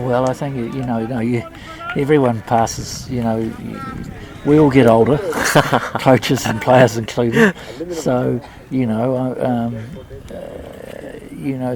well, I think everyone passes. We all get older, coaches and players included. So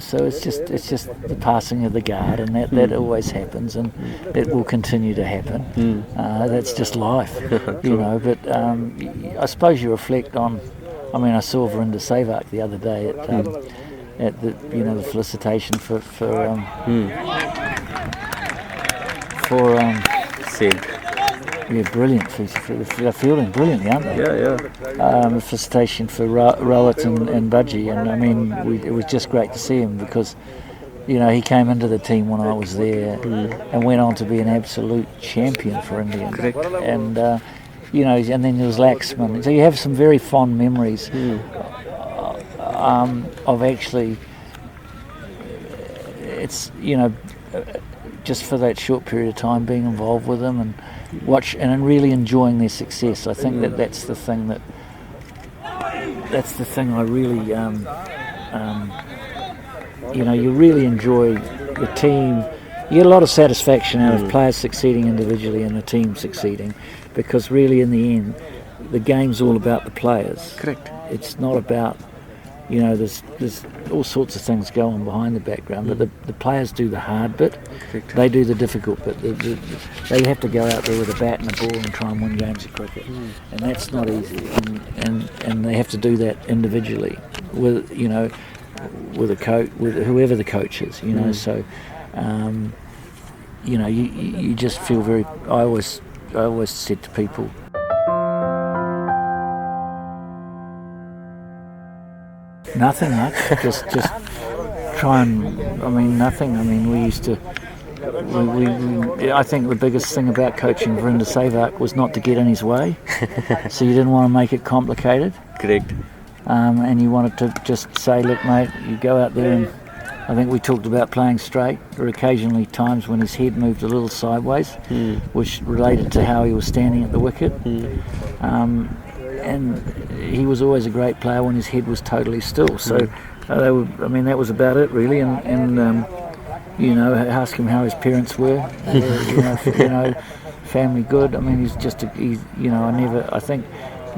so it's just the passing of the guard, and that always happens, and it will continue to happen. That's just life, But I suppose you reflect on. I mean, I saw Virender Sehwag the other day at the the felicitation for Same. Yeah, brilliant. They're fielding brilliantly, aren't they? Yeah. The felicitation for Rowett and Budgie, and I mean, it was just great to see him because, he came into the team when I was there and went on to be an absolute champion for India. Correct. And and then there was Laxman. So you have some very fond memories of actually. It's just for that short period of time being involved with them and watch and really enjoying their success. I think that's the thing I really you really enjoy the team. You get a lot of satisfaction out of players succeeding individually and the team succeeding, because really in the end the game's all about the players. Correct. It's not about there's all sorts of things go on behind the background, but the players do the hard bit. Correct. They do the difficult bit. They have to go out there with a bat and a ball and try and win games of cricket, and that's not easy. And they have to do that individually with with a coach, with whoever the coach is. So you just feel very. I always said to people. Nothing much. just try and. I mean, nothing. I mean, we used to. I think the biggest thing about coaching Virender Sehwag was not to get in his way. So you didn't want to make it complicated. Correct. And you wanted to just say, look, mate, you go out there and. I think we talked about playing straight. There were occasionally times when his head moved a little sideways, which related to how he was standing at the wicket. And he was always a great player when his head was totally still. So, that was about it really. And ask him how his parents were. Family good. I mean,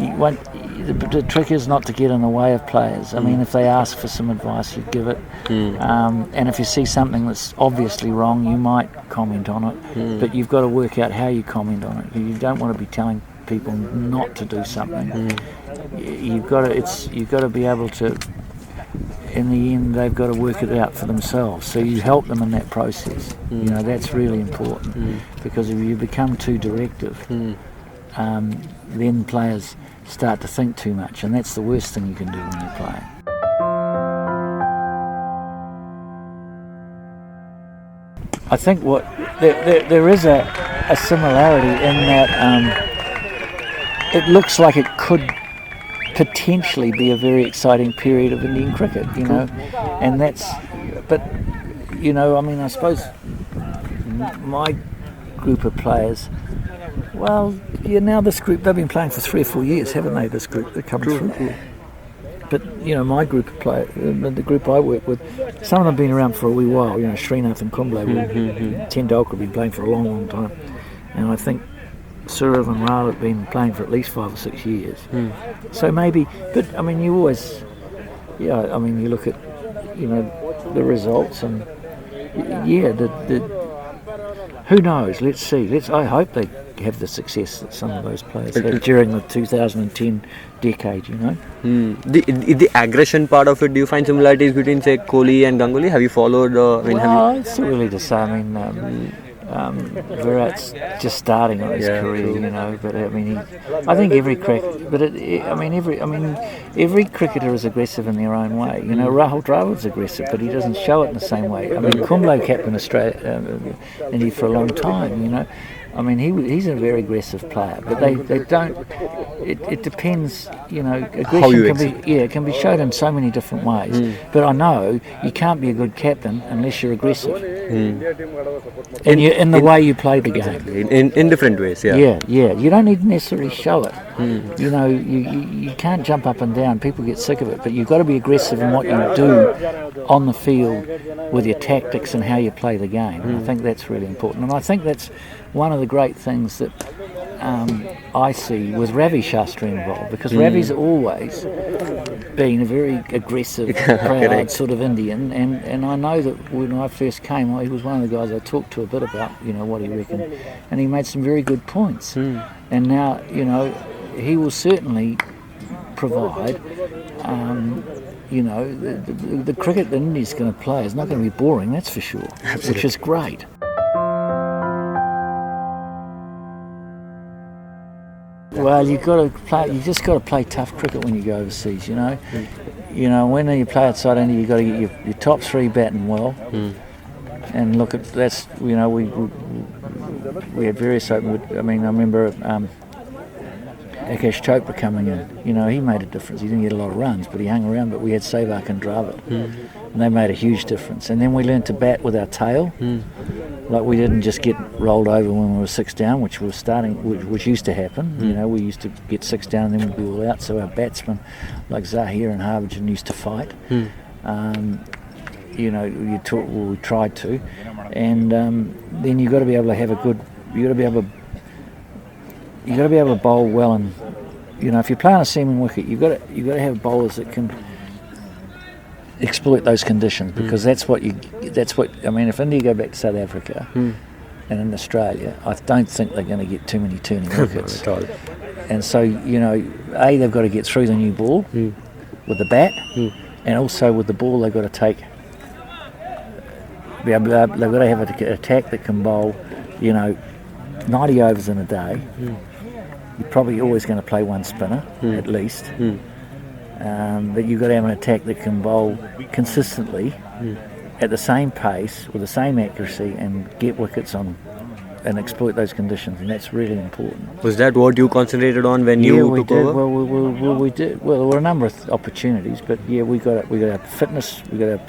the trick is not to get in the way of players. I mean, if they ask for some advice, you give it. And if you see something that's obviously wrong, you might comment on it. But you've got to work out how you comment on it. You don't want to be telling people not to do something. You've got to be able to. In the end, they've got to work it out for themselves. So you help them in that process. That's really important, because if you become too directive, then players start to think too much, and that's the worst thing you can do when you're playing. I think there is a similarity in that it looks like it could potentially be a very exciting period of Indian cricket, and I suppose my group of players, now this group, they've been playing for 3 or 4 years, haven't they, this group that comes through? But, my group of players, the group I work with, some of them have been around for a wee while, Srinath and Kumble, Tendulkar have been playing for a long, long time, and I think Surav and Rahul have been playing for at least 5 or 6 years. So maybe, but I mean, you always, you look at, the results and, who knows? Let's see. I hope they have the success that some of those players had during the 2010 decade, The aggression part of it, do you find similarities between, say, Kohli and Ganguly? Have you followed? It's too early to say. I mean, Virat's just starting on his career, but I think every every cricketer is aggressive in their own way. Rahul Dravid's aggressive, but he doesn't show it in the same way. I mean, Kumble captained Australia, India for a long time. I mean, he's a very aggressive player, but they don't. It depends, aggression How you it can be showed in so many different ways. But I know you can't be a good captain unless you're aggressive. In the way you play the game. In different ways, yeah. Yeah. You don't need to necessarily show it. You can't jump up and down. People get sick of it. But you've got to be aggressive in what you do on the field with your tactics and how you play the game. And I think that's really important. And I think that's one of the great things that I see with Ravi Shastri involved, because Ravi's always been a very aggressive, proud sort of Indian, and I know that when I first came, he was one of the guys I talked to a bit about, what he reckoned, and he made some very good points. And now, he will certainly provide, the cricket that India's going to play is not going to be boring, that's for sure. Absolutely. Which is great. Well, you just got to play tough cricket when you go overseas. When you play outside India, you got to get your top three batting well. And look at that's. We had various open. I remember Akash Chopra coming in. He made a difference. He didn't get a lot of runs, but he hung around. But we had Sehwag and Dravid, and they made a huge difference. And then we learned to bat with our tail. Like we didn't just get rolled over when we were 6 down, which used to happen. We used to get 6 down and then we'd be all out. So our batsmen, like Zahir and Harbhajan, used to fight. We tried to, and then you've got to be able to have a good. You got to be able to bowl well, and if you're playing a seaming wicket, you've got to have bowlers that can exploit those conditions, because that's what if India go back to South Africa and in Australia, I don't think they're going to get too many turning wickets. And so they've got to get through the new ball with the bat, and also with the ball they've got to they've got to have an attack that can bowl 90 overs in a day. You're probably always going to play one spinner at least. But you've got to have an attack that can bowl consistently at the same pace with the same accuracy and get wickets on and exploit those conditions, and that's really important. Was that what you concentrated on when you took over? Well, we did. Well, there were a number of opportunities, but we got fitness. We got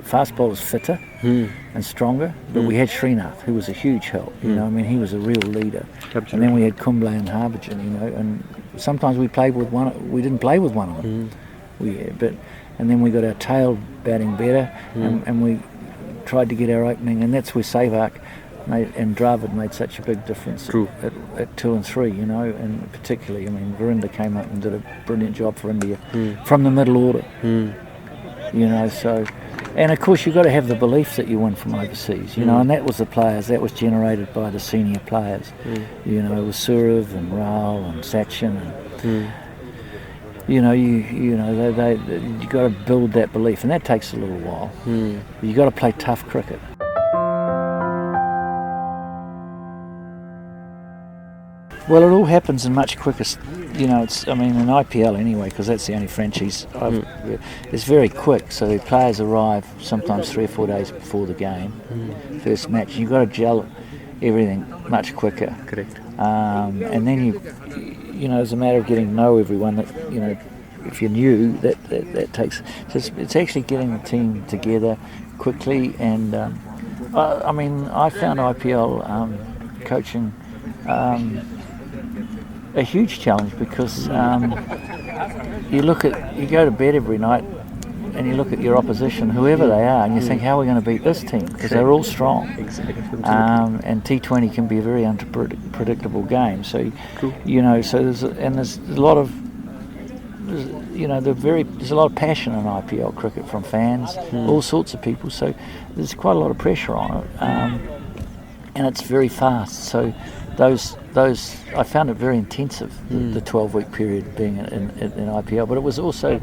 fast bowlers fitter and stronger. But we had Srinath, who was a huge help. He was a real leader. Absolutely. And then we had Kumble and Harbhajan. And sometimes we played with one. We didn't play with one of them. And then we got our tail batting better, and we tried to get our opening, and that's where Sehwag and Dravid made such a big difference at 2 and 3, and particularly, Virender came up and did a brilliant job for India from the middle order, so, and of course you've got to have the belief that you win from overseas, and that was that was generated by the senior players, with Surav and Rao and Sachin and you got to build that belief, and that takes a little while. You got to play tough cricket. Well, it all happens in much quicker. In IPL anyway, because that's the only franchise. It's very quick, so the players arrive sometimes 3 or 4 days before the game, first match. You've got to gel everything much quicker. Correct. And then it's a matter of getting to know everyone. That if you're new, that takes. So it's actually getting the team together quickly. And I found IPL coaching a huge challenge, because you go to bed every night and you look at your opposition, whoever they are, and you think, how are we going to beat this team? Because they're all strong. Exactly. And T20 can be a very unpredictable game. So, so there's a lot of, there's a lot of passion in IPL cricket from fans, all sorts of people. So there's quite a lot of pressure on it, and it's very fast. So those I found it very intensive, the 12-week period being in IPL. But it was also,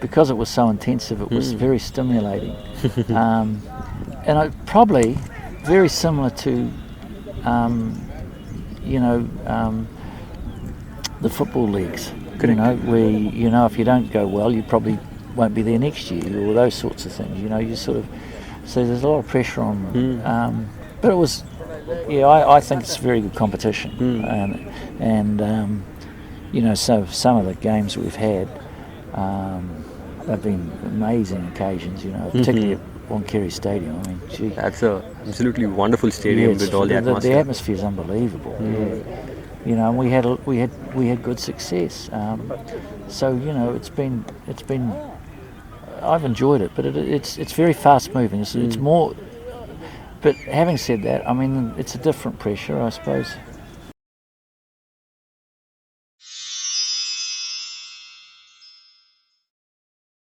because it was so intensive, it was very stimulating, and probably very similar to the football leagues. Where if you don't go well, you probably won't be there next year, or those sorts of things. You sort of, so there's a lot of pressure on them. But it was I think it's very good competition, and you know, so some of the games we've had have been amazing occasions. You know, particularly at Wankhede Stadium. I mean, gee, That's a absolutely wonderful stadium it's- with all the atmosphere. The atmosphere is unbelievable. Yeah. You know, and we had good success. So you know, it's been. I've enjoyed it, but it's very fast moving. It's more. But having said that, I mean, it's a different pressure, I suppose.